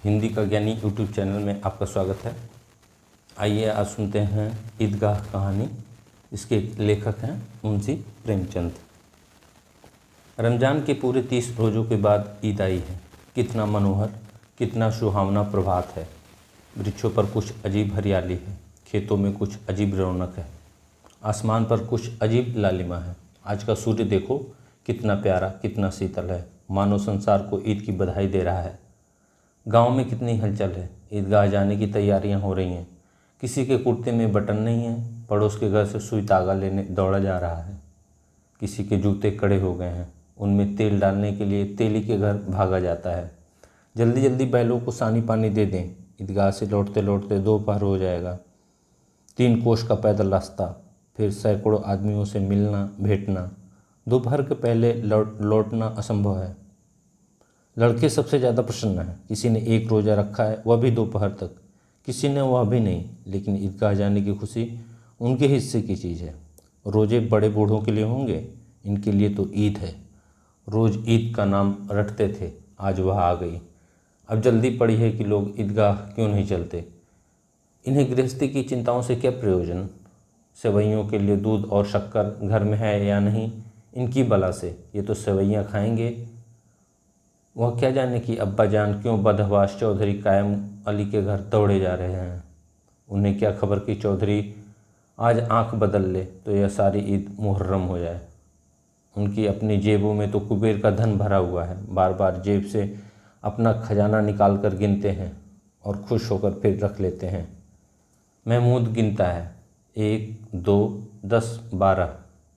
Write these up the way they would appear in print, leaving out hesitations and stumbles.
हिंदी का ज्ञानी YouTube channel में आपका स्वागत है। आइए आज सुनते हैं ईदगाह कहानी। इसके लेखक हैं मुंशी प्रेमचंद। रमज़ान के पूरे 30 रोज़ों के बाद ईद आई है। कितना मनोहर, कितना सुहावना प्रभात है। वृक्षों पर कुछ अजीब हरियाली है, खेतों में कुछ अजीब रौनक है, आसमान पर कुछ अजीब लालिमा है। आज का सूर्य देखो, कितना प्यारा, कितना शीतल है, मानो संसार को ईद की बधाई दे रहा है। गांव में कितनी हलचल है। ईदगाह जाने की तैयारियां हो रही हैं। किसी के कुर्ते में बटन नहीं है, पड़ोस के घर से सुई धागा लेने दौड़ा जा रहा है। किसी के जूते कड़े हो गए हैं, उनमें तेल डालने के लिए तेली के घर भागा जाता है। जल्दी जल्दी बैलों को सानी पानी दे दें, ईदगाह से लौटते लौटते दोपहर हो जाएगा। 3 कोस का पैदल रास्ता, फिर सैकड़ों आदमियों से मिलना भेंटना। दोपहर के पहले लौटना असंभव है। लड़के सबसे ज़्यादा प्रसन्न हैं। किसी ने 1 रोज़ा रखा है, वह भी दोपहर तक, किसी ने वह भी नहीं। लेकिन ईदगाह जाने की खुशी उनके हिस्से की चीज़ है। रोज़े बड़े बूढ़ों के लिए होंगे, इनके लिए तो ईद है। रोज़ ईद का नाम रटते थे, आज वह आ गई। अब जल्दी पड़ी है कि लोग ईदगाह क्यों नहीं चलते। इन्हें गृहस्थी की चिंताओं से क्या प्रयोजन। सेवैयों के लिए दूध और शक्कर घर में है या नहीं, इनकी बला से। ये तो सेवैयाँ खाएंगे। वह क्या जाने कि अब्बा जान क्यों बदहवास चौधरी कायम अली के घर दौड़े जा रहे हैं। उन्हें क्या खबर कि चौधरी आज आंख बदल ले तो यह सारी ईद मुहर्रम हो जाए। उनकी अपनी जेबों में तो कुबेर का धन भरा हुआ है। बार बार जेब से अपना खजाना निकाल कर गिनते हैं और खुश होकर फिर रख लेते हैं। महमूद गिनता है, 1, 2, 10, 12।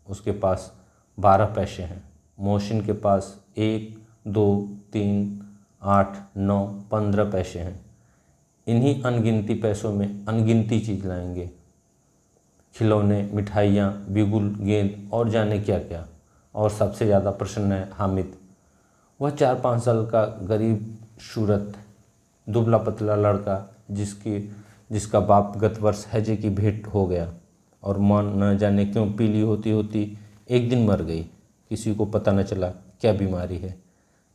उसके पास 12 पैसे हैं। मोहसिन के पास 1, 2, 3, 8, 9, 15 पैसे हैं। इन्हीं अनगिनती पैसों में अनगिनती चीज़ लाएंगे, खिलौने, मिठाइयाँ, बिगुल, गेंद और जाने क्या क्या। और सबसे ज़्यादा प्रसन्न है हामिद। वह 4-5 साल का गरीब सूरत दुबला पतला लड़का जिसका बाप गत वर्ष हैजे की भेंट हो गया और मां न जाने क्यों पीली होती होती एक दिन मर गई। किसी को पता न चला क्या बीमारी है।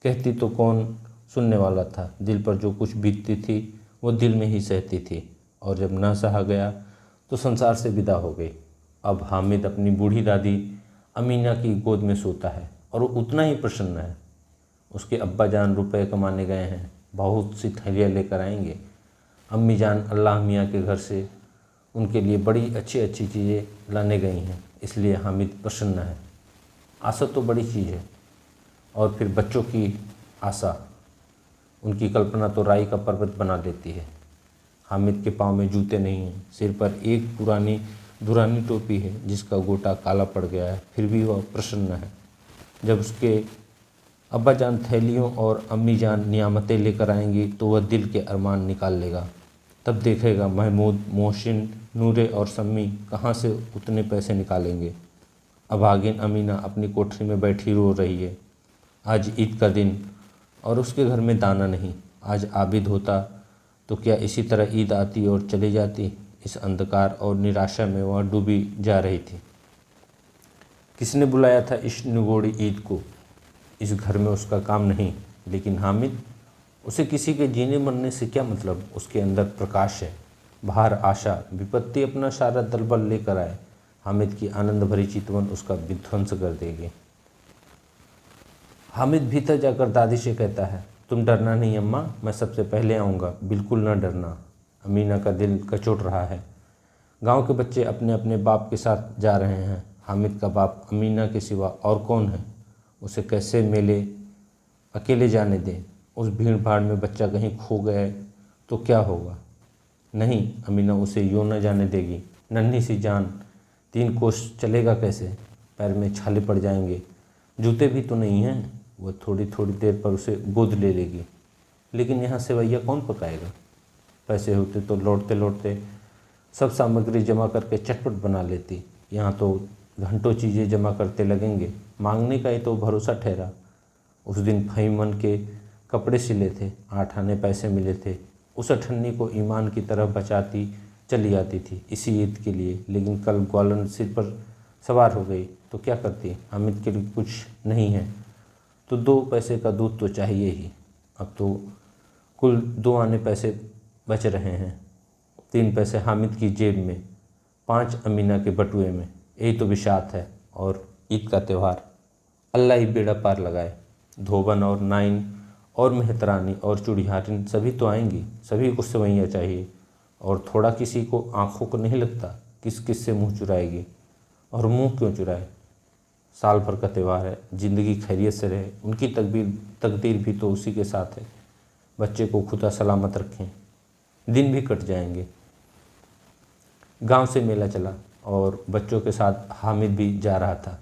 कहती तो कौन सुनने वाला था। दिल पर जो कुछ बीतती थी वो दिल में ही सहती थी, और जब न सहा गया तो संसार से विदा हो गई। अब हामिद अपनी बूढ़ी दादी अमीना की गोद में सोता है और वो उतना ही प्रसन्न है। उसके अब्बा जान रुपए कमाने गए हैं, बहुत सी थैलियाँ लेकर आएंगे। अम्मी जान अल्लाह मियाँ के घर से उनके लिए बड़ी अच्छी अच्छी चीज़ें लाने गई हैं, इसलिए हामिद प्रसन्न है। आशा तो बड़ी चीज़ है। और फिर बच्चों की आशा, उनकी कल्पना तो राई का पर्वत बना देती है। हामिद के पाँव में जूते नहीं हैं, सिर पर एक पुरानी दुरानी टोपी है जिसका गोटा काला पड़ गया है, फिर भी वह प्रसन्न है। जब उसके अब्बा जान थैलियों और अम्मी जान नियामतें लेकर आएंगी तो वह दिल के अरमान निकाल लेगा। तब देखेगा महमूद, मोहसिन, नूरे और सम्मी कहाँ से उतने पैसे निकालेंगे। अभागिन अमीना अपनी कोठरी में बैठी रो रही है। आज ईद का दिन और उसके घर में दाना नहीं। आज आबिद होता तो क्या इसी तरह ईद आती और चली जाती। इस अंधकार और निराशा में वह डूबी जा रही थी। किसने बुलाया था इस निगोड़ी ईद को। इस घर में उसका काम नहीं, लेकिन हामिद, उसे किसी के जीने मरने से क्या मतलब। उसके अंदर प्रकाश है, बाहर आशा। विपत्ति अपना सारा दलबल लेकर आए, हामिद की आनंद भरी चितवन उसका विध्वंस कर देगी। हामिद भीतर जाकर दादी से कहता है, तुम डरना नहीं अम्मा, मैं सबसे पहले आऊँगा, बिल्कुल न डरना। अमीना का दिल कचोट रहा है। गांव के बच्चे अपने अपने बाप के साथ जा रहे हैं। हामिद का बाप अमीना के सिवा और कौन है। उसे कैसे मेले अकेले जाने दें। उस भीड़ भाड़ में बच्चा कहीं खो गए तो क्या होगा। नहीं, अमीना उसे यूँ न जाने देगी। नन्ही सी जान, 3 कोस चलेगा कैसे। पैर में छाले पड़ जाएंगे, जूते भी तो नहीं हैं। वह थोड़ी थोड़ी देर पर उसे गोद ले लेगी। लेकिन यहाँ सेवैया कौन पकाएगा। पैसे होते तो लौटते लौटते सब सामग्री जमा करके चटपट बना लेती। यहाँ तो घंटों चीज़ें जमा करते लगेंगे। मांगने का ही तो भरोसा ठहरा। उस दिन फहीमन के कपड़े सिले थे, 8 आने पैसे मिले थे। उस अठन्नी को ईमान की तरह बचाती चली आती थी इसी ईद के लिए। लेकिन कल ग्वालन सिर पर सवार हो गई तो क्या करती। हामिद के लिए कुछ नहीं है तो 2 पैसे का दूध तो चाहिए ही। अब तो कुल 2 आने पैसे बच रहे हैं। 3 पैसे हामिद की जेब में, 5 अमीना के बटुए में। यही तो बिशात है। और ईद का त्यौहार, अल्लाह ही बेड़ा पार लगाए। धोबन और नाइन और मेहतरानी और चुड़ियारिन सभी तो आएंगी, सभी को सेवैयाँ चाहिए। और थोड़ा किसी को आँखों को नहीं लगता किस किस से मुँह चुराएगी। और मुँह क्यों चुराए, साल भर का त्यौहार है, ज़िंदगी खैरियत से रहे। उनकी तकदीर भी तो उसी के साथ है। बच्चे को खुदा सलामत रखें, दिन भी कट जाएंगे। गांव से मेला चला और बच्चों के साथ हामिद भी जा रहा था।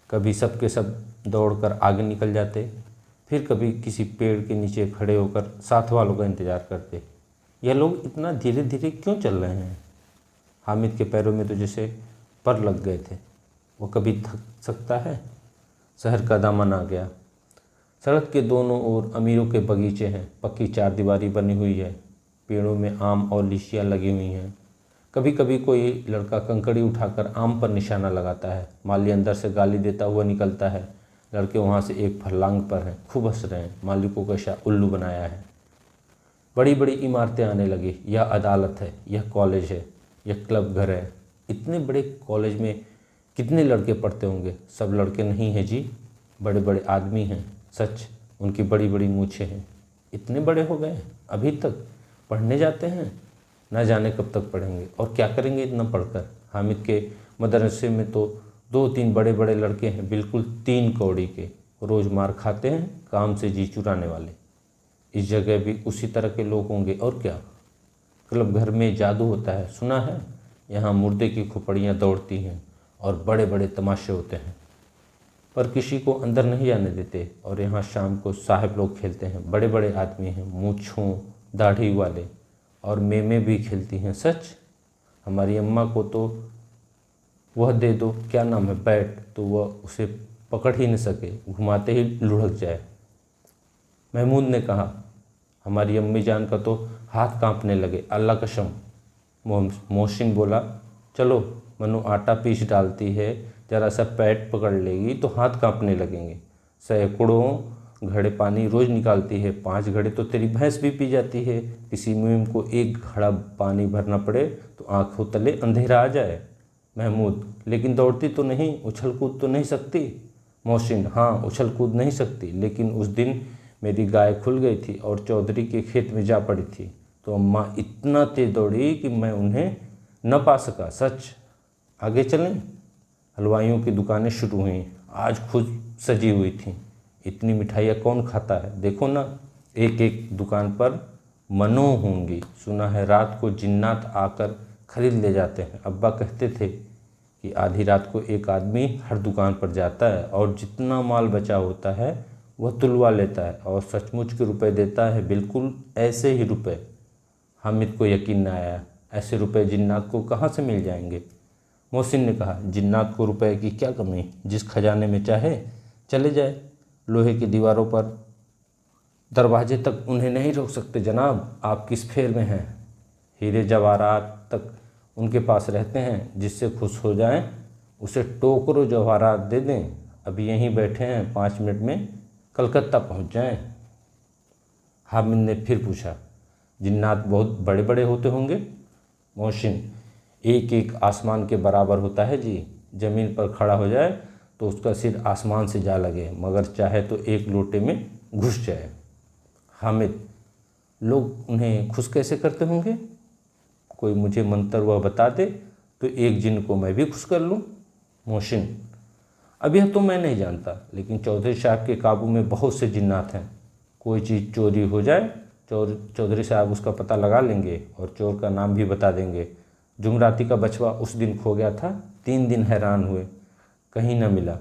कभी सब के सब दौड़कर आगे निकल जाते, फिर कभी किसी पेड़ के नीचे खड़े होकर साथ वालों का इंतज़ार करते। यह लोग इतना धीरे धीरे क्यों चल रहे हैं। हामिद के पैरों में तो जैसे पर लग गए थे। वो कभी थक सकता है। शहर का दामन आ गया। सड़क के दोनों ओर अमीरों के बगीचे हैं, पक्की चारदीवारी बनी हुई है, पेड़ों में आम और लीचियाँ लगी हुई हैं। कभी कभी कोई लड़का कंकड़ी उठाकर आम पर निशाना लगाता है। माली अंदर से गाली देता हुआ निकलता है। लड़के वहाँ से एक फर्लांग पर हैं, खूब हंस रहे हैं। माली को कैसा उल्लू बनाया है। बड़ी बड़ी इमारतें आने लगी। यह अदालत है, यह कॉलेज है, यह क्लब घर है। इतने बड़े कॉलेज में कितने लड़के पढ़ते होंगे। सब लड़के नहीं हैं जी, बड़े बड़े आदमी हैं। सच, उनकी बड़ी बड़ी मूछें हैं। इतने बड़े हो गए, अभी तक पढ़ने जाते हैं। न जाने कब तक पढ़ेंगे और क्या करेंगे इतना पढ़कर। हामिद के मदरसे में तो 2-3 बड़े बड़े लड़के हैं, बिल्कुल 3 कौड़ी के। रोज़ मार खाते हैं, काम से जी चुराने वाले। इस जगह भी उसी तरह के लोग होंगे और क्या। क्लब घर में जादू होता है, सुना है। यहाँ मुर्दे की खोपड़ियाँ दौड़ती हैं और बड़े बड़े तमाशे होते हैं, पर किसी को अंदर नहीं जाने देते। और यहाँ शाम को साहब लोग खेलते हैं। बड़े बड़े आदमी हैं, मूँछों दाढ़ी वाले, और मेमें भी खेलती हैं। सच, हमारी अम्मा को तो वह दे दो, क्या नाम है, बैट, तो वह उसे पकड़ ही नहीं सके, घुमाते ही लुढ़क जाए। महमूद ने कहा, हमारी अम्मी जान का तो हाथ कांपने लगे, अल्लाह कसम। मोहसिन बोला, चलो मनु आटा पीस डालती है, जरा सा पैट पकड़ लेगी तो हाथ कांपने लगेंगे। सैकड़ों घड़े पानी रोज़ निकालती है, 5 घड़े तो तेरी भैंस भी पी जाती है। किसी मुहिम को 1 घड़ा पानी भरना पड़े तो आँखों तले अंधेरा आ जाए। महमूद, लेकिन दौड़ती तो नहीं, उछल कूद तो नहीं सकती। मोहसिन, हाँ उछल कूद नहीं सकती, लेकिन उस दिन मेरी गाय खुल गई थी और चौधरी के खेत में जा पड़ी थी, तो अम्मा इतना तेज दौड़ी कि मैं उन्हें न पा सका। सच। आगे चलें। हलवाइयों की दुकानें शुरू हुई, आज खुद सजी हुई थीं। इतनी मिठाइयाँ कौन खाता है, देखो ना, एक एक दुकान पर मनो होंगी। सुना है रात को जिन्नात आकर खरीद ले जाते हैं। अब्बा कहते थे कि आधी रात को एक आदमी हर दुकान पर जाता है और जितना माल बचा होता है वह तुलवा लेता है और सचमुच के रुपए देता है, बिल्कुल ऐसे ही रुपए। हामिद को यकीन न आया, ऐसे रुपए जिन्नात को कहाँ से मिल जाएंगे। मोहसिन ने कहा, जिन्नात को रुपए की क्या कमी, जिस खजाने में चाहे चले जाए। लोहे की दीवारों पर दरवाजे तक उन्हें नहीं रोक सकते जनाब, आप किस फेर में हैं। हीरे जवाहरात तक उनके पास रहते हैं, जिससे खुश हो जाएं उसे टोकरो जवाहरात दे दें। अभी यहीं बैठे हैं, 5 मिनट में कलकत्ता पहुंच जाएं। हामिद ने फिर पूछा, जिन्नात बहुत बड़े बड़े होते होंगे। मोहसिन, एक एक आसमान के बराबर होता है जी। ज़मीन पर खड़ा हो जाए तो उसका सिर आसमान से जा लगे, मगर चाहे तो एक लोटे में घुस जाए। हामिद, लोग उन्हें खुश कैसे करते होंगे, कोई मुझे मंत्र वह बता दे तो एक जिन को मैं भी खुश कर लूँ। मोहसिन, अब यह तो मैं नहीं जानता, लेकिन चौधरी साहब के काबू में बहुत से जिन्नात हैं। कोई चीज़ चोरी हो जाए, चौधरी साहब उसका पता लगा लेंगे और चोर का नाम भी बता देंगे। जुमराती का बछवा उस दिन खो गया था, 3 दिन हैरान हुए, कहीं न मिला।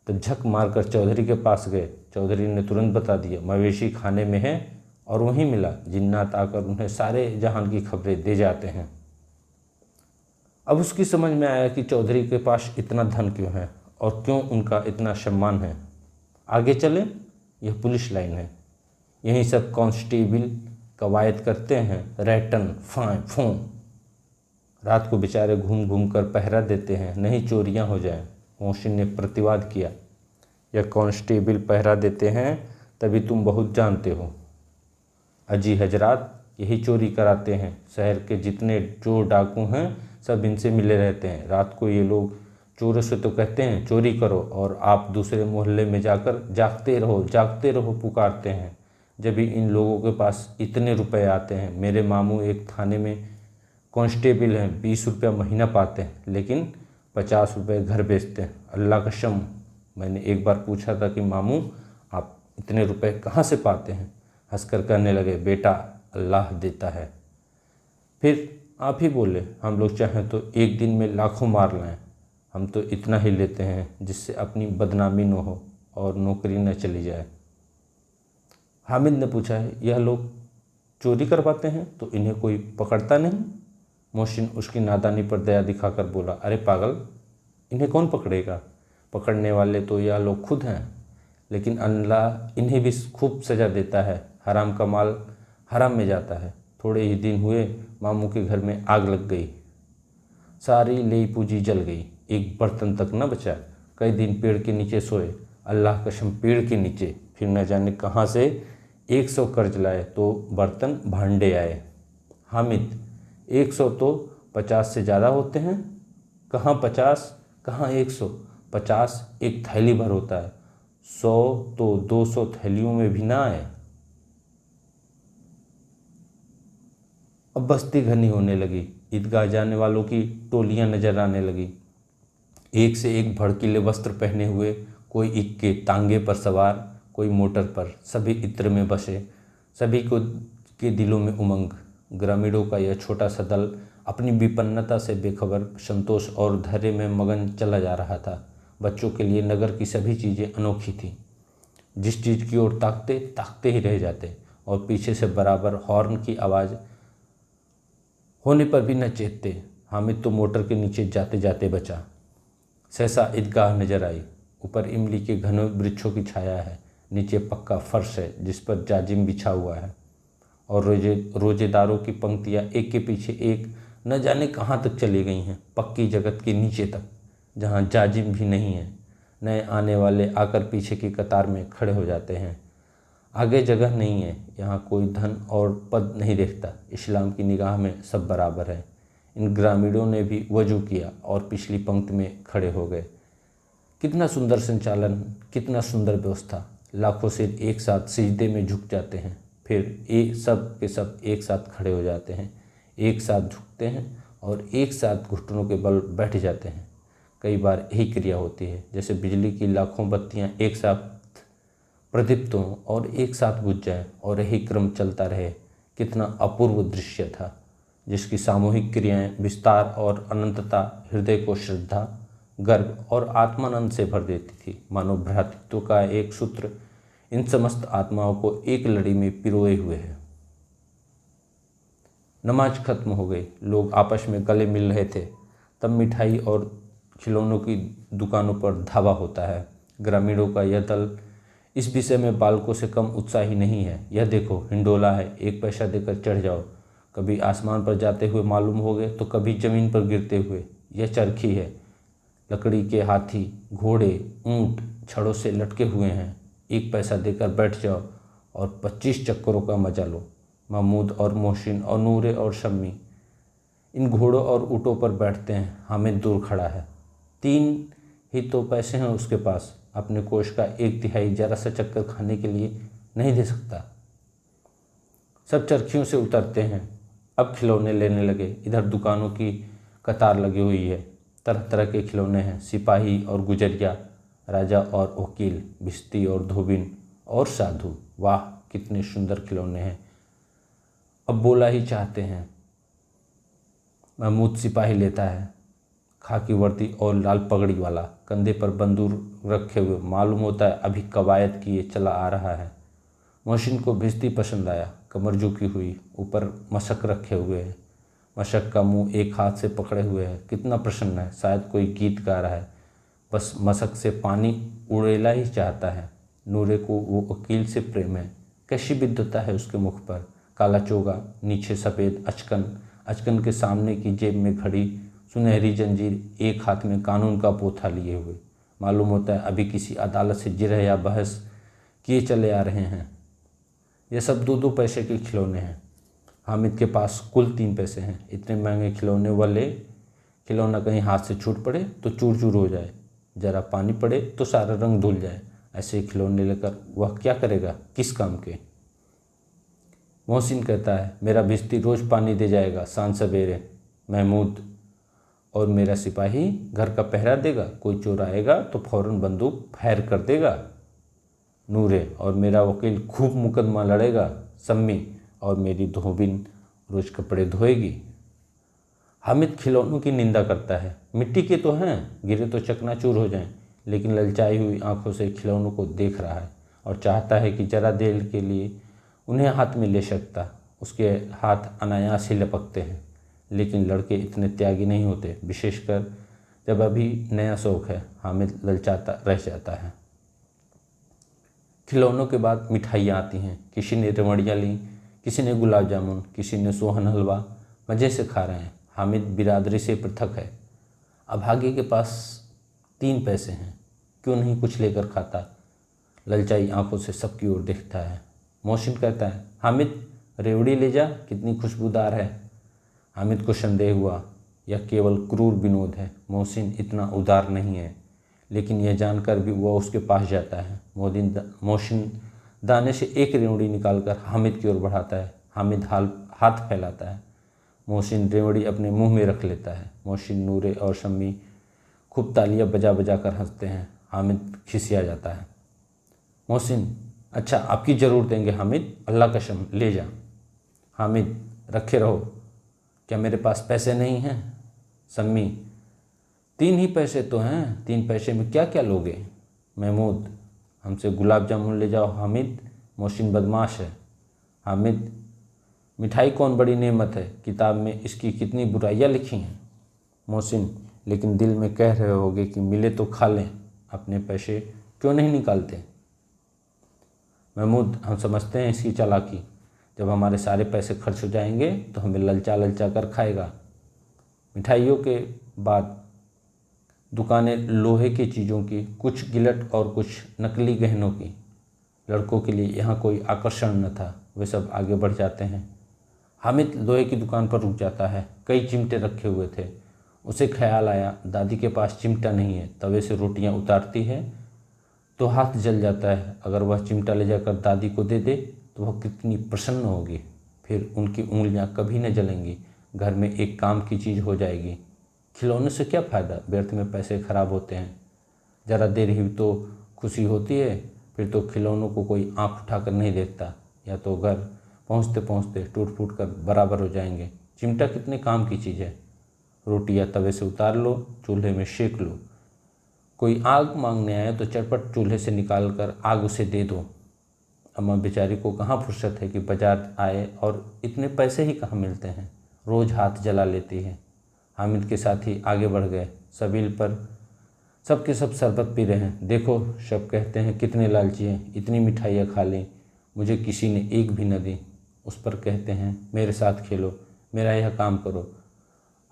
तो झक मारकर चौधरी के पास गए। चौधरी ने तुरंत बता दिया, मवेशी खाने में है, और वहीं मिला। जिन्नात आकर उन्हें सारे जहान की खबरें दे जाते हैं। अब उसकी समझ में आया कि चौधरी के पास इतना धन क्यों है और क्यों उनका इतना सम्मान है। आगे चले, यह पुलिस लाइन है, यहीं सब कांस्टेबल कवायद करते हैं, रैटन फाँ फों। रात को बेचारे घूम घूम कर पहरा देते हैं, नहीं चोरियां हो जाएं। मोहसिन ने प्रतिवाद किया, यह कांस्टेबल पहरा देते हैं तभी तुम बहुत जानते हो। अजी हजरात यही चोरी कराते हैं। शहर के जितने चोर डाकू हैं सब इनसे मिले रहते हैं। रात को ये लोग चोरों से तो कहते हैं चोरी करो, और आप दूसरे मोहल्ले में जाकर जागते रहो पुकारते हैं। जब भी इन लोगों के पास इतने रुपए आते हैं। मेरे मामू एक थाने में कांस्टेबल हैं, 20 रुपया महीना पाते हैं, लेकिन 50 रुपये घर बेचते हैं। अल्लाह कसम, मैंने एक बार पूछा था कि मामू आप इतने रुपए कहाँ से पाते हैं? हंसकर कहने लगे, बेटा अल्लाह देता है। फिर आप ही बोले, हम लोग चाहें तो एक दिन में लाखों मार लाएं, हम तो इतना ही लेते हैं जिससे अपनी बदनामी न हो और नौकरी न चली जाए। हामिद ने पूछा, है यह लोग चोरी करवाते हैं तो इन्हें कोई पकड़ता नहीं? मोहसिन उसकी नादानी पर दया दिखाकर बोला, अरे पागल, इन्हें कौन पकड़ेगा? पकड़ने वाले तो यह लोग खुद हैं, लेकिन अल्लाह इन्हें भी खूब सज़ा देता है। हराम का माल हराम में जाता है। थोड़े ही दिन हुए मामू के घर में आग लग गई, सारी लेई पूंजी जल गई, एक बर्तन तक न बचा। कई दिन पेड़ के नीचे सोए, अल्लाह कसम पेड़ के नीचे। फिर न जाने कहाँ से 100 कर्ज लाए तो बर्तन भांडे आए। हामिद, 100 तो 50 से ज़्यादा होते हैं। कहाँ 50, कहाँ 100? 50 एक थैली भर होता है, 100 तो 200 थैलियों में भी ना आए। अब बस्ती घनी होने लगी। ईदगाह जाने वालों की टोलियां नजर आने लगी, एक से एक भड़कीले वस्त्र पहने हुए, कोई इक्के तांगे पर सवार, कोई मोटर पर। सभी इत्र में बसे, सभी को के दिलों में उमंग। ग्रामीणों का यह छोटा सा दल अपनी विपन्नता से बेखबर संतोष और धैर्य में मगन चला जा रहा था। बच्चों के लिए नगर की सभी चीज़ें अनोखी थीं। जिस चीज़ की ओर ताकते ताकते ही रह जाते, और पीछे से बराबर हॉर्न की आवाज़ होने पर भी न चेतते। हामिद तो मोटर के नीचे जाते जाते बचा। सहसा ईदगाह नजर आई। ऊपर इमली के घने वृक्षों की छाया है, नीचे पक्का फर्श है जिस पर जाजिम बिछा हुआ है, और रोजेदारों की पंक्तियाँ एक के पीछे एक न जाने कहाँ तक चली गई हैं, पक्की जगत के नीचे तक, जहाँ जाजिम भी नहीं है। नए आने वाले आकर पीछे की कतार में खड़े हो जाते हैं। आगे जगह नहीं है, यहाँ कोई धन और पद नहीं देखता। इस्लाम की निगाह में सब बराबर है। इन ग्रामीणों ने भी वजू किया और पिछली पंक्ति में खड़े हो गए। कितना सुंदर संचालन, कितना सुंदर व्यवस्था। लाखों सिर एक साथ सिजदे में झुक जाते हैं, फिर एक सब के सब एक साथ खड़े हो जाते हैं, एक साथ झुकते हैं और एक साथ घुटनों के बल बैठ जाते हैं। कई बार यही क्रिया होती है, जैसे बिजली की लाखों बत्तियां एक साथ प्रदीप्त हों और एक साथ बुझ जाएं, और यही क्रम चलता रहे। कितना अपूर्व दृश्य था, जिसकी सामूहिक क्रियाएं, विस्तार और अनंतता हृदय को श्रद्धा, गर्व और आत्मानंद से भर देती थी। मानो भ्रातृत्व का एक सूत्र इन समस्त आत्माओं को एक लड़ी में पिरोए हुए है। नमाज खत्म हो गई, लोग आपस में गले मिल रहे थे। तब मिठाई और खिलौनों की दुकानों पर धावा होता है। ग्रामीणों का यह दल इस विषय में बालकों से कम उत्साही नहीं है। यह देखो, हिंडोला है, 1 पैसा देकर चढ़ जाओ। कभी आसमान पर जाते हुए मालूम होगे तो कभी जमीन पर गिरते हुए। यह चरखी है, लकड़ी के हाथी, घोड़े, ऊंट छड़ों से लटके हुए हैं। 1 पैसा देकर बैठ जाओ और 25 चक्करों का मजा लो। महमूद और मोहसिन और नूरे और शम्मी इन घोड़ों और ऊँटों पर बैठते हैं। हामिद दूर खड़ा है, 3 ही तो पैसे हैं उसके पास, अपने कोष का 1/3 जरा सा चक्कर खाने के लिए नहीं दे सकता। सब चरखियों से उतरते हैं, अब खिलौने लेने लगे। इधर दुकानों की कतार लगी हुई है, तरह तरह के खिलौने हैं, सिपाही और गुजरिया, राजा और वकील, भिश्ती और धोबिन और साधु। वाह कितने सुंदर खिलौने हैं, अब बोला ही चाहते हैं। महमूद सिपाही लेता है, खाकी वर्दी और लाल पगड़ी वाला, कंधे पर बंदूक रखे हुए, मालूम होता है अभी कवायद किए चला आ रहा है। मोहसिन को भिश्ती पसंद आया, कमर झुकी हुई, ऊपर मशक रखे हुए है, मशक का मुंह एक हाथ से पकड़े हुए है, कितना प्रसन्न है, शायद कोई गीत गा रहा है, बस मशक से पानी उड़ेला ही चाहता है। नूरे को वो वकील से प्रेम है, कैसी विद्वता है उसके मुख पर। काला चोगा, नीचे सफ़ेद अचकन, अचकन के सामने की जेब में घड़ी, सुनहरी जंजीर, एक हाथ में कानून का पोथा लिए हुए। मालूम होता है अभी किसी अदालत से जिरह या बहस किए चले आ रहे हैं। ये सब 2-2 पैसे के खिलौने हैं। हामिद के पास कुल 3 पैसे हैं। इतने महंगे खिलौने वाले खिलौना कहीं हाथ से छूट पड़े तो चूर चूर हो जाए, ज़रा पानी पड़े तो सारा रंग धुल जाए। ऐसे खिलौने लेकर वह क्या करेगा, किस काम के। मोहसिन कहता है, मेरा भिश्ती रोज़ पानी दे जाएगा शाम सवेरे। महमूद, और मेरा सिपाही घर का पहरा देगा, कोई चोर आएगा तो फौरन बंदूक फायर कर देगा। नूरे, और मेरा वकील खूब मुकदमा लड़ेगा। सम्मी, और मेरी धोबिन रोज़ कपड़े धोएगी। हामिद खिलौनों की निंदा करता है। मिट्टी के तो हैं, गिरे तो चकनाचूर हो जाएं, लेकिन ललचाई हुई आंखों से खिलौनों को देख रहा है और चाहता है कि जरा देर के लिए उन्हें हाथ में ले सकता। उसके हाथ अनायास ही लपकते हैं, लेकिन लड़के इतने त्यागी नहीं होते, विशेषकर जब अभी नया शौक है। हामिद ललचाता रह जाता है। खिलौनों के बाद मिठाइयाँ आती हैं। किसी ने रमड़ियाँ लीं, किसी ने गुलाब जामुन, किसी ने सोहन हलवा। मज़े से खा रहे हैं। हामिद बिरादरी से पृथक है। अभागे के पास 3 पैसे हैं, क्यों नहीं कुछ लेकर खाता। ललचाई आंखों से सबकी ओर देखता है। मोहसिन कहता है, हामिद रेवड़ी ले जा, कितनी खुशबूदार है। हामिद को संदेह हुआ, यह केवल क्रूर विनोद है। मोहसिन इतना उदार नहीं है, लेकिन यह जानकर भी वह उसके पास जाता है। मोहसिन दाने से एक रेवड़ी निकालकर हामिद की ओर बढ़ाता है। हामिद हाथ फैलाता है। मोहसिन रेवड़ी अपने मुंह में रख लेता है। मोहसिन, नूरे और शम्मी खूब तालियां बजा बजा कर हंसते हैं। हामिद खिसिया जाता है। मोहसिन, अच्छा आपकी ज़रूर देंगे हामिद, अल्लाह कसम ले जा। हामिद, रखे रहो, क्या मेरे पास पैसे नहीं हैं। सम्मी, 3 ही पैसे तो हैं, 3 पैसे में क्या क्या लोगे। महमूद, हमसे गुलाब जामुन ले जाओ हामिद। मोहसिन बदमाश है। हामिद, मिठाई कौन बड़ी नेमत है, किताब में इसकी कितनी बुराइयां लिखी हैं। मोहसिन, लेकिन दिल में कह रहे होगे कि मिले तो खा लें, अपने पैसे क्यों नहीं निकालते। महमूद, हम समझते हैं इसकी चालाकी, जब हमारे सारे पैसे खर्च हो जाएंगे तो हमें ललचा ललचा कर खाएगा। मिठाइयों के बाद दुकानें लोहे की चीज़ों की, कुछ गिलट और कुछ नकली गहनों की। लड़कों के लिए यहाँ कोई आकर्षण न था, वे सब आगे बढ़ जाते हैं। हामिद लोहे की दुकान पर रुक जाता है। कई चिमटे रखे हुए थे। उसे ख्याल आया, दादी के पास चिमटा नहीं है, तवे से रोटियां उतारती है तो हाथ जल जाता है। अगर वह चिमटा ले जाकर दादी को दे दे तो वह कितनी प्रसन्न होगी, फिर उनकी उंगलियां कभी न जलेंगी, घर में एक काम की चीज़ हो जाएगी। खिलौने से क्या फ़ायदा, व्यर्थ में पैसे खराब होते हैं। ज़रा देर ही तो खुशी होती है, फिर तो खिलौनों को कोई आँख उठाकर नहीं देखता, या तो घर पहुँचते पहुँचते टूट फूट कर बराबर हो जाएंगे। चिमटा कितने काम की चीज़ है, रोटियां तवे से उतार लो, चूल्हे में सेक लो। कोई आग मांगने आए तो चटपट चूल्हे से निकाल कर आग उसे दे दो। अम्मा बेचारी को कहाँ फुर्सत है कि बाजार आए, और इतने पैसे ही कहाँ मिलते हैं, रोज़ हाथ जला लेती है। हामिद के साथ ही आगे बढ़ गए। सबील पर सबके सब शरबत पी रहे हैं। देखो, सब कहते हैं कितने लालची हैं, इतनी मिठाइयाँ खा ली, मुझे किसी ने एक भी न दी। उस पर कहते हैं, मेरे साथ खेलो, मेरा यह काम करो।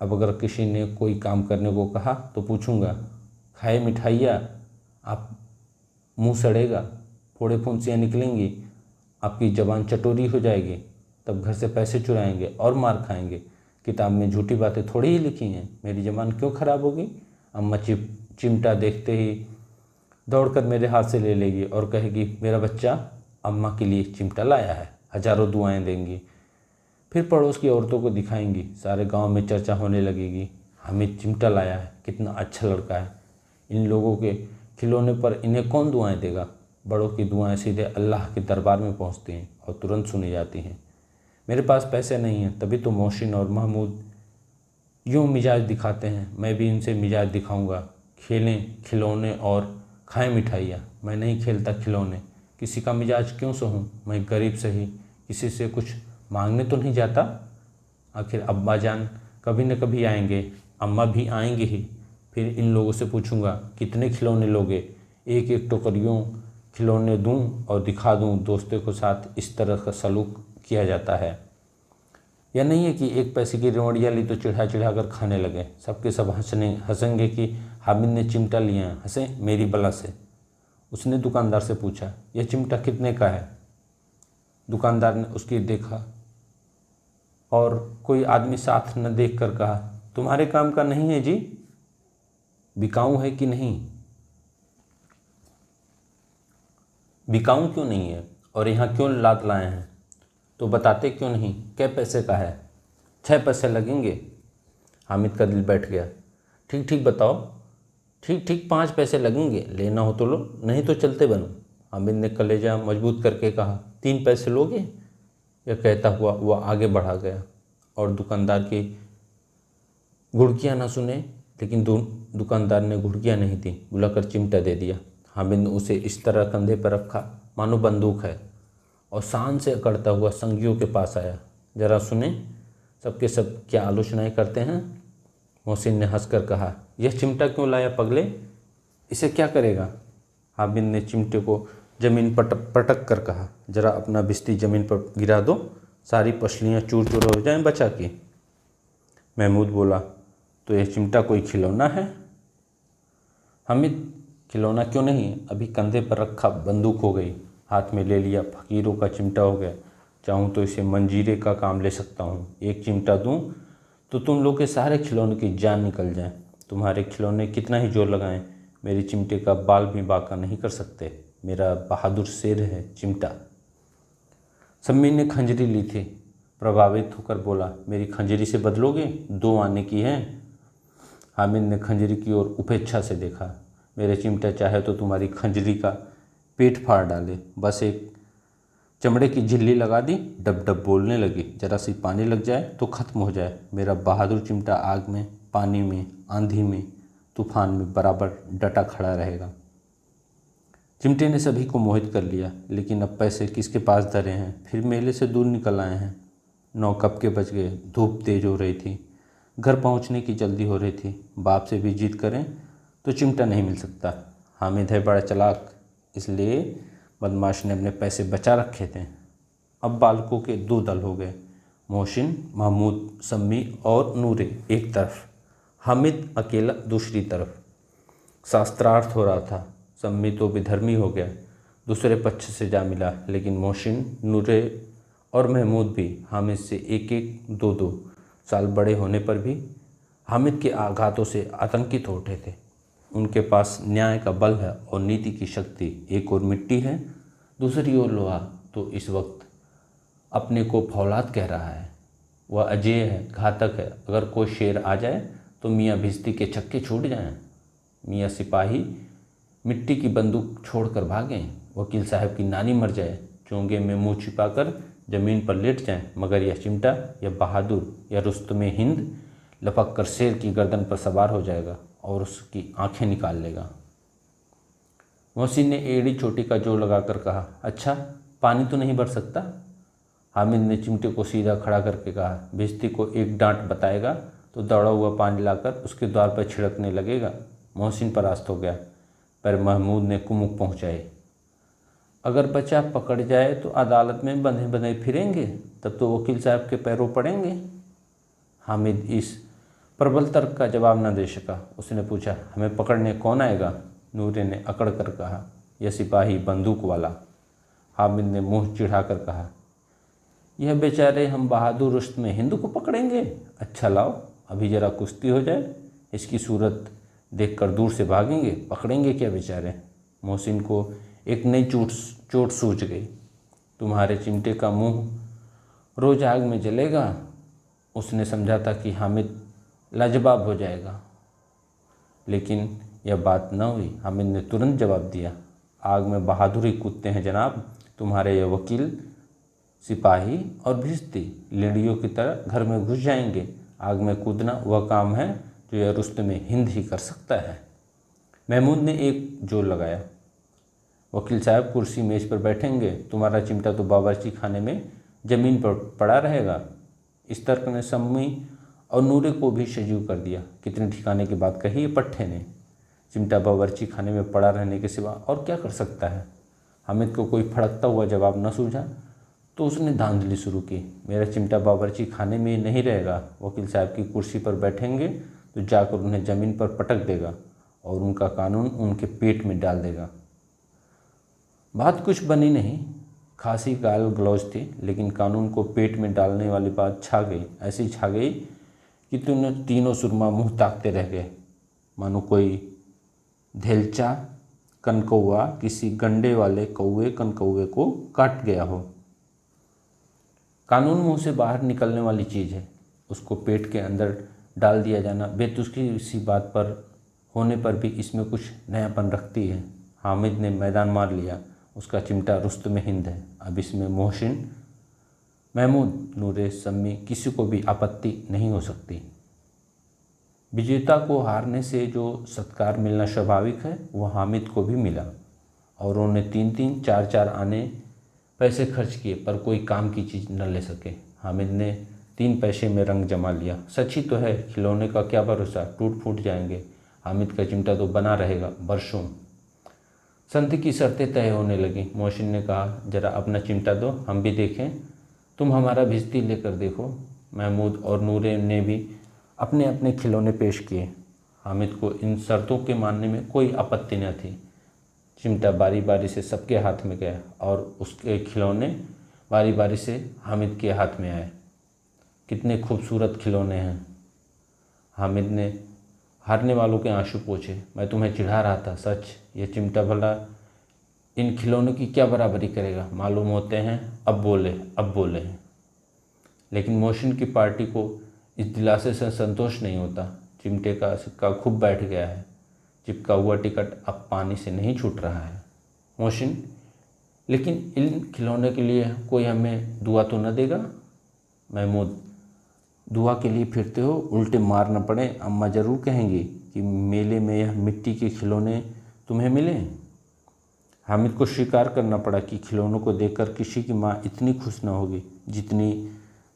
अब अगर किसी ने कोई काम करने को कहा तो पूछूंगा, खाए मिठाइयाँ, आप मुंह सड़ेगा, फोड़े फुंसियाँ निकलेंगी, आपकी ज़बान चटोरी हो जाएगी, तब घर से पैसे चुराएंगे और मार खाएंगे। किताब में झूठी बातें थोड़ी ही लिखी हैं, मेरी ज़बान क्यों ख़राब होगी। अम्मा चिमटा देखते ही दौड़कर मेरे हाथ से ले लेगी और कहेगी, मेरा बच्चा अम्मा के लिए चिमटा लाया है, हज़ारों दुआएं देंगी। फिर पड़ोस की औरतों को दिखाएंगी, सारे गांव में चर्चा होने लगेगी, हामिद चिमटा लाया है, कितना अच्छा लड़का है। इन लोगों के खिलौने पर इन्हें कौन दुआएं देगा। बड़ों की दुआएं सीधे अल्लाह के दरबार में पहुंचती हैं और तुरंत सुनी जाती हैं। मेरे पास पैसे नहीं हैं, तभी तो मोहसिन और महमूद यूँ मिजाज दिखाते हैं, मैं भी इनसे मिजाज दिखाऊंगा। खेलें खिलौने और खाएं मिठाइयाँ, मैं नहीं खेलता खिलौने, किसी का मिजाज क्यों सहूँ, मैं गरीब सही, किसी से कुछ मांगने तो नहीं जाता। आखिर अब्बा जान कभी न कभी आएंगे, अम्मा भी आएंगी ही, फिर इन लोगों से पूछूंगा कितने खिलौने लोगे, एक एक टोकरियों खिलौने दूं और दिखा दूं दोस्तों के साथ इस तरह का सलूक किया जाता है। यह नहीं है कि 1 पैसे की रेवड़ियाँ ली तो चिढ़ा चिढ़ा कर खाने लगे। सबके सब हंसेंगे कि हामिद ने चिमटा लिया है, हंसे मेरी बला से। उसने दुकानदार से पूछा, यह चिमटा कितने का है। दुकानदार ने उसकी देखा और कोई आदमी साथ न देख कर कहा, तुम्हारे काम का नहीं है जी, बिकाऊ है कि नहीं? बिकाऊ क्यों नहीं है और यहाँ क्यों लाद लाए हैं? तो बताते क्यों नहीं? कै पैसे का है? 6 पैसे लगेंगे। हामिद का दिल बैठ गया। ठीक ठीक बताओ। ठीक ठीक 5 पैसे लगेंगे, लेना हो तो लो, नहीं तो चलते बनो। हामिद ने कलेजा मजबूत करके कहा, 3 पैसे लोगे? यह कहता हुआ वह आगे बढ़ा गया और दुकानदार की घुड़कियाँ न सुने, लेकिन दुकानदार ने घुड़कियाँ नहीं दी, बुलाकर चिमटा दे दिया। हामिद ने उसे इस तरह कंधे पर रखा मानो बंदूक है और शान से अकड़ता हुआ संगियों के पास आया। जरा सुने सबके सब क्या आलोचनाएं करते हैं। मोहसिन ने हंसकर कहा, यह चिमटा क्यों लाया पगले, इसे क्या करेगा? हामिद ने चिमटे को जमीन पर पटक कर कहा, जरा अपना बिस्ती ज़मीन पर गिरा दो, सारी पसलियाँ चूर चूर हो जाएं बचा के। महमूद बोला, तो यह चिमटा कोई खिलौना है? हामिद, खिलौना क्यों नहीं, अभी कंधे पर रखा बंदूक हो गई, हाथ में ले लिया फकीरों का चिमटा हो गया। चाहूँ तो इसे मंजीरे का काम ले सकता हूँ। एक चिमटा दूँ तो तुम लोग के सारे खिलौने की जान निकल जाए। तुम्हारे खिलौने कितना ही जोर लगाएं, मेरे चिमटे का बाल भी बांका नहीं कर सकते। मेरा बहादुर शेर है चिमटा। सम्मी ने खंजरी ली थी, प्रभावित होकर बोला, मेरी खंजरी से बदलोगे? 2 आने की है। हामिद ने खंजरी की ओर उपेक्षा से देखा। मेरे चिमटा चाहे तो तुम्हारी खंजरी का पेट फाड़ डाले, बस एक चमड़े की झिल्ली लगा दी, डब डब बोलने लगी, जरा सी पानी लग जाए तो ख़त्म हो जाए। मेरा बहादुर चिमटा आग में, पानी में, आंधी में, तूफान में बराबर डटा खड़ा रहेगा। चिमटे ने सभी को मोहित कर लिया, लेकिन अब पैसे किसके पास धरे हैं? फिर मेले से दूर निकल आए हैं। 9 कब के बज गए, धूप तेज हो रही थी, घर पहुंचने की जल्दी हो रही थी। बाप से भी जीत करें तो चिमटा नहीं मिल सकता। हामिद है बड़ा चालाक, इसलिए बदमाश ने अपने पैसे बचा रखे थे। अब बालकों के 2 दल हो गए, मोहसिन, महमूद, सम्मी और नूरे एक तरफ, हामिद अकेला दूसरी तरफ। शास्त्रार्थ हो रहा था। सम्मी तो विधर्मी हो गया, दूसरे पक्ष से जा मिला, लेकिन मोहसिन, नूरे और महमूद भी हामिद से 1-1, 2-2 साल बड़े होने पर भी हामिद के आघातों से आतंकित हो उठे थे। उनके पास न्याय का बल है और नीति की शक्ति। एक ओर मिट्टी है, दूसरी ओर लोहा। तो इस वक्त अपने को फौलाद कह रहा है। वह अजेय है, घातक है। अगर कोई शेर आ जाए तो मियाँ भिश्ती के छक्के छूट जाएं। मियाँ सिपाही मिट्टी की बंदूक छोड़कर भागें। वकील साहब की नानी मर जाए, चोंगे में मुंह छिपाकर ज़मीन पर लेट जाएं, मगर यह चिमटा, यह बहादुर, यह रुस्तमे हिंद लपक कर शेर की गर्दन पर सवार हो जाएगा और उसकी आंखें निकाल लेगा। मोहसिन ने एड़ी चोटी का जोर लगाकर कहा, अच्छा पानी तो नहीं भर सकता? हामिद ने चिमटे को सीधा खड़ा करके कहा, भिश्ती को एक डांट बताएगा तो दौड़ा हुआ पानी लाकर उसके द्वार पर छिड़कने लगेगा। मोहसिन परास्त हो गया, पर महमूद ने कुमुक पहुँचाई, अगर बच्चा पकड़ जाए तो अदालत में बंधे बंधे फिरेंगे, तब तो वकील साहब के पैरों पड़ेंगे। हामिद इस प्रबल तर्क का जवाब न दे सका। उसने पूछा, हमें पकड़ने कौन आएगा? नूरे ने अकड़ कर कहा, यह सिपाही बंदूक वाला। हामिद ने मुंह चिढ़ाकर कहा, यह बेचारे हम बहादुर रुस्तमे हिंद को पकड़ेंगे? अच्छा लाओ, अभी जरा कुश्ती हो जाए, इसकी सूरत देखकर दूर से भागेंगे, पकड़ेंगे क्या बेचारे? मोहसिन को एक नई चोट सूझ गई। तुम्हारे चिमटे का मुंह रोज आग में जलेगा। उसने समझा था कि हामिद लाजवाब हो जाएगा, लेकिन यह बात न हुई। हामिद ने तुरंत जवाब दिया, आग में बहादुरी कूदते हैं जनाब। तुम्हारे यह वकील, सिपाही और भिश्ती लेडियों की तरह घर में घुस जाएंगे। आग में कूदना वह काम है जो यह रुस्तमे हिंद ही कर सकता है। महमूद ने एक जोर लगाया, वकील साहब कुर्सी मेज पर बैठेंगे, तुम्हारा चिमटा तो बावर्ची खाने में ज़मीन पर पड़ा रहेगा। इस तर्क ने सम्मी और नूरे को भी सजीव कर दिया। कितने ठिकाने की बात कही है पट्टे ने। चिमटा बावर्ची खाने में पड़ा रहने के सिवा और क्या कर सकता है? हामिद को कोई फड़कता हुआ जवाब न सूझा तो उसने धांधली शुरू की, मेरा चिमटा बावर्ची खाने में नहीं रहेगा। वकील साहब की कुर्सी पर बैठेंगे तो जाकर उन्हें ज़मीन पर पटक देगा और उनका कानून उनके पेट में डाल देगा। बात कुछ बनी नहीं। खासी गाल गलौज थी, लेकिन कानून को पेट में डालने वाली बात छा गई। ऐसी छा गई कि तीनों सुरमा मुंह ताकते रह गए, मानो कोई धेलचा कनकौआ किसी गंडे वाले कौवे कनकौए को काट गया हो। कानून मुंह से बाहर निकलने वाली चीज़ है, उसको पेट के अंदर डाल दिया जाना बेतुकी सी बात पर होने पर भी इसमें कुछ नयापन रखती है। हामिद ने मैदान मार लिया, उसका चिमटा रुस्तमे हिंद है। अब इसमें मोहसिन, महमूद, नूरे, सम्मी किसी को भी आपत्ति नहीं हो सकती। विजेता को हारने से जो सत्कार मिलना स्वाभाविक है वह हामिद को भी मिला, और उन्होंने 3-3, 4-4 आने पैसे खर्च किए पर कोई काम की चीज़ न ले सके। हामिद ने 3 पैसे में रंग जमा लिया। सच ही तो है, खिलौने का क्या भरोसा, टूट फूट जाएंगे। हामिद का चिमटा तो बना रहेगा बरसों। संधि की शर्तें तय होने लगी। मोहसिन ने कहा, जरा अपना चिमटा दो, हम भी देखें। तुम हमारा भिश्ती लेकर देखो। महमूद और नूरे ने भी अपने अपने खिलौने पेश किए। हामिद को इन शर्तों के मानने में कोई आपत्ति न थी। चिमटा बारी बारी से सबके हाथ में गया और उसके खिलौने बारी बारी से हामिद के हाथ में आए। कितने खूबसूरत खिलौने हैं। हामिद ने हारने वालों के आंसू पोंछे। मैं तुम्हें चिढ़ा रहा था, सच। ये चिमटा भला इन खिलौनों की क्या बराबरी करेगा। मालूम होते हैं अब बोले हैं। लेकिन मोहसिन की पार्टी को इस दिलासे से संतोष नहीं होता। चिमटे का सिक्का खूब बैठ गया है, चिपका हुआ टिकट अब पानी से नहीं छूट रहा है। मोहसिन, लेकिन इन खिलौने के लिए कोई हमें दुआ तो न देगा। महमूद, दुआ के लिए फिरते हो, उल्टे मार न पड़े। अम्मा ज़रूर कहेंगी कि मेले में यह मिट्टी के खिलौने तुम्हें मिले। हामिद को स्वीकार करना पड़ा कि खिलौनों को देखकर किसी की माँ इतनी खुश न होगी जितनी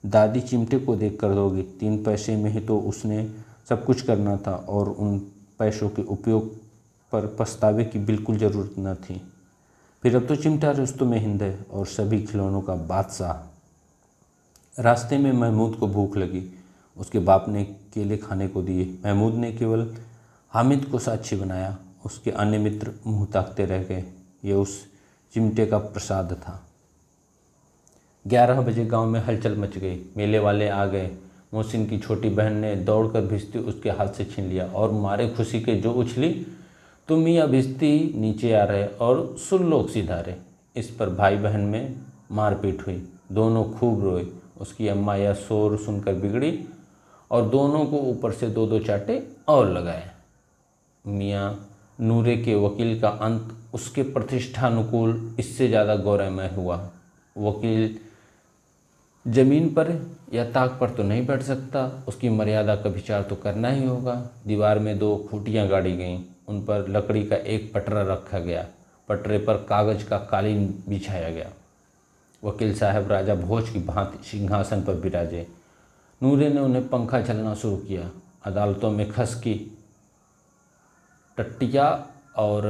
दादी चिमटे को देखकर होगी। 3 पैसे में ही तो उसने सब कुछ करना था और उन पैसों के उपयोग पर पछतावे की बिल्कुल ज़रूरत न थी। फिर अब तो चिमटा रुस्तमे हिंद है और सभी खिलौनों का बादशाह। रास्ते में महमूद को भूख लगी। उसके बाप ने केले खाने को दिए। महमूद ने केवल हामिद को साक्षी बनाया। उसके अन्य मित्र मुंह ताकते रह गए। ये उस चिमटे का प्रसाद था। 11 बजे गांव में हलचल मच गई। मेले वाले आ गए। मोहसिन की छोटी बहन ने दौड़कर भिश्ती उसके हाथ से छीन लिया और मारे खुशी के जो उछली, तुम मियाँ भिश्ती नीचे आ रहे और सुन लोग सिधारे। इस पर भाई बहन में मारपीट हुई। दोनों खूब रोए। उसकी अम्मा यह शोर सुनकर बिगड़ी और दोनों को ऊपर से 2-2 चाटे और लगाए। मियाँ नूरे के वकील का अंत उसके प्रतिष्ठानुकूल इससे ज़्यादा गौरवमय हुआ। वकील जमीन पर या ताक पर तो नहीं बैठ सकता, उसकी मर्यादा का विचार तो करना ही होगा। दीवार में 2 खूंटियाँ गाड़ी गईं, उन पर लकड़ी का एक पटरा रखा गया। पटरे पर कागज का कालीन बिछाया गया। वकील साहब राजा भोज की भांति सिंहासन पर विराजे। नूरे ने उन्हें पंखा चलना शुरू किया। अदालतों में खस की टट्टिया और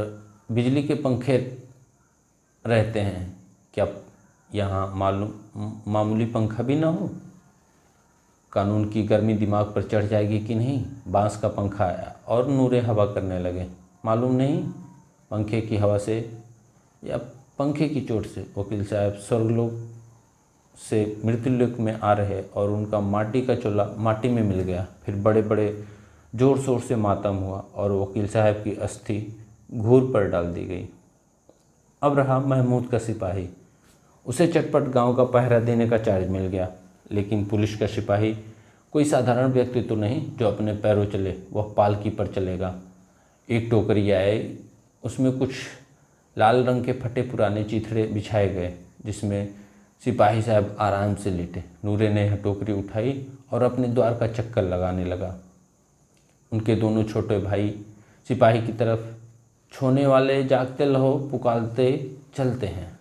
बिजली के पंखे रहते हैं, क्या यहाँ मामूली पंखा भी ना हो? कानून की गर्मी दिमाग पर चढ़ जाएगी कि नहीं। बांस का पंखा आया और नूरे हवा करने लगे। मालूम नहीं पंखे की हवा से या पंखे की चोट से वकील साहब स्वर्गलोक से मृत्युलोक में आ रहे और उनका माटी का चोला माटी में मिल गया। फिर बड़े बड़े ज़ोर शोर से मातम हुआ और वकील साहब की अस्थि घूर पर डाल दी गई। अब रहा महमूद का सिपाही। उसे चटपट गांव का पहरा देने का चार्ज मिल गया। लेकिन पुलिस का सिपाही कोई साधारण व्यक्ति तो नहीं जो अपने पैरों चले, वह पालकी पर चलेगा। एक टोकरी आई, उसमें कुछ लाल रंग के फटे पुराने चिथड़े बिछाए गए जिसमें सिपाही साहब आराम से लेटे। नूरे ने यह टोकरी उठाई और अपने द्वार का चक्कर लगाने लगा। उनके दोनों छोटे भाई सिपाही की तरफ, छोने वाले जागते रहो, पुकारते चलते हैं,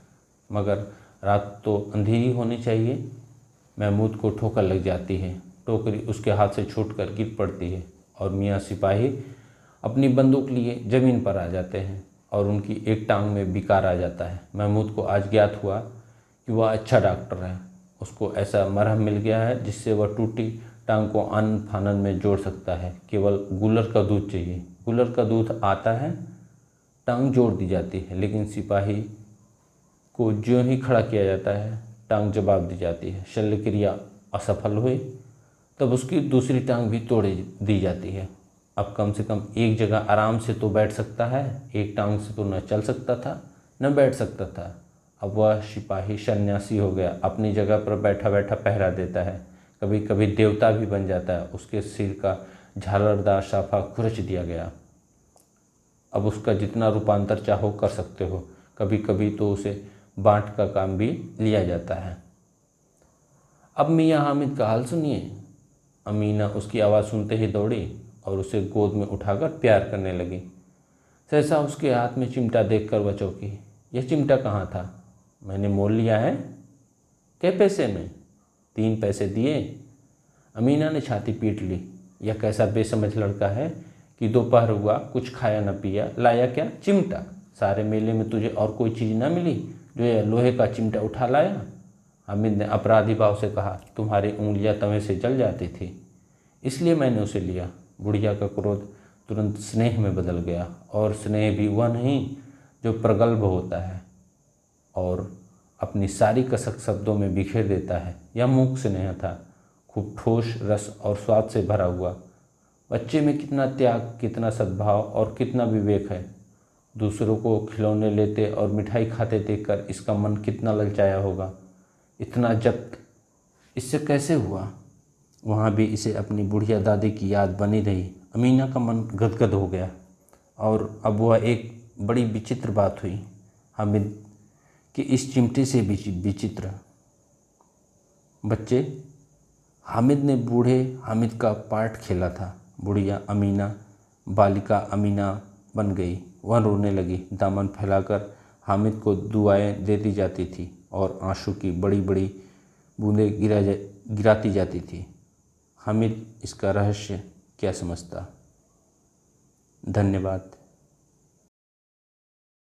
मगर रात तो अंधेरी होनी चाहिए। महमूद को ठोकर लग जाती है। टोकरी उसके हाथ से छूटकर गिर पड़ती है और मियाँ सिपाही अपनी बंदूक लिए ज़मीन पर आ जाते हैं और उनकी एक टांग में विकार आ जाता है। महमूद को आज ज्ञात हुआ कि वह अच्छा डॉक्टर है। उसको ऐसा मरहम मिल गया है जिससे वह टूटी टांग को आनन फानन में जोड़ सकता है। केवल गूलर का दूध चाहिए। गूलर का दूध आता है, टांग जोड़ दी जाती है। लेकिन सिपाही को ज्यों ही खड़ा किया जाता है, टांग जवाब दी जाती है। शल्य क्रिया असफल हुई तब उसकी दूसरी टांग भी तोड़ दी जाती है। अब कम से कम एक जगह आराम से तो बैठ सकता है, एक टांग से तो न चल सकता था न बैठ सकता था। अब वह सिपाही सन्यासी हो गया, अपनी जगह पर बैठा बैठा पहरा देता है, कभी कभी देवता भी बन जाता है। उसके सिर का झालरदार साफा खुरच दिया गया। अब उसका जितना रूपांतर चाहो कर सकते हो। कभी कभी तो उसे बांट का काम भी लिया जाता है। अब मियाँ हामिद का हाल सुनिए। अमीना उसकी आवाज़ सुनते ही दौड़ी और उसे गोद में उठाकर प्यार करने लगी। सहसा उसके हाथ में चिमटा देखकर वह चौंकी। यह चिमटा कहाँ था? मैंने मोल लिया है। कै पैसे में? 3 पैसे दिए। अमीना ने छाती पीट ली। यह कैसा बेसमझ लड़का है कि दोपहर हुआ, कुछ खाया न पिया, लाया क्या? चिमटा। सारे मेले में तुझे और कोई चीज़ न मिली जो यह लोहे का चिमटा उठा लाया? हामिद ने अपराधी भाव से कहा। तुम्हारी उंगलियां तवे से जल जाती थी, इसलिए मैंने उसे लिया। बुढ़िया का क्रोध तुरंत स्नेह में बदल गया, और स्नेह भी वह नहीं जो प्रगल्भ होता है और अपनी सारी कसक शब्दों में बिखेर देता है। यह मूक स्नेह था, खूब ठोस रस और स्वाद से भरा हुआ। बच्चे में कितना त्याग, कितना सद्भाव और कितना विवेक है। दूसरों को खिलौने लेते और मिठाई खाते देखकर इसका मन कितना ललचाया होगा। इतना जब्त इससे कैसे हुआ? वहाँ भी इसे अपनी बुढ़िया दादी की याद बनी रही। अमीना का मन गदगद हो गया। और अब वह एक बड़ी विचित्र बात हुई, हामिद कि इस चिमटे से भी विचित्र। बच्चे, हामिद ने बूढ़े हामिद का पार्ट खेला था। बुढ़िया अमीना बालिका अमीना बन गई। वह रोने लगी। दामन फैलाकर हामिद को दुआएं देती जाती थी और आंसू की बड़ी बड़ी बूंदें गिराती जाती थी। हामिद इसका रहस्य क्या समझता? धन्यवाद।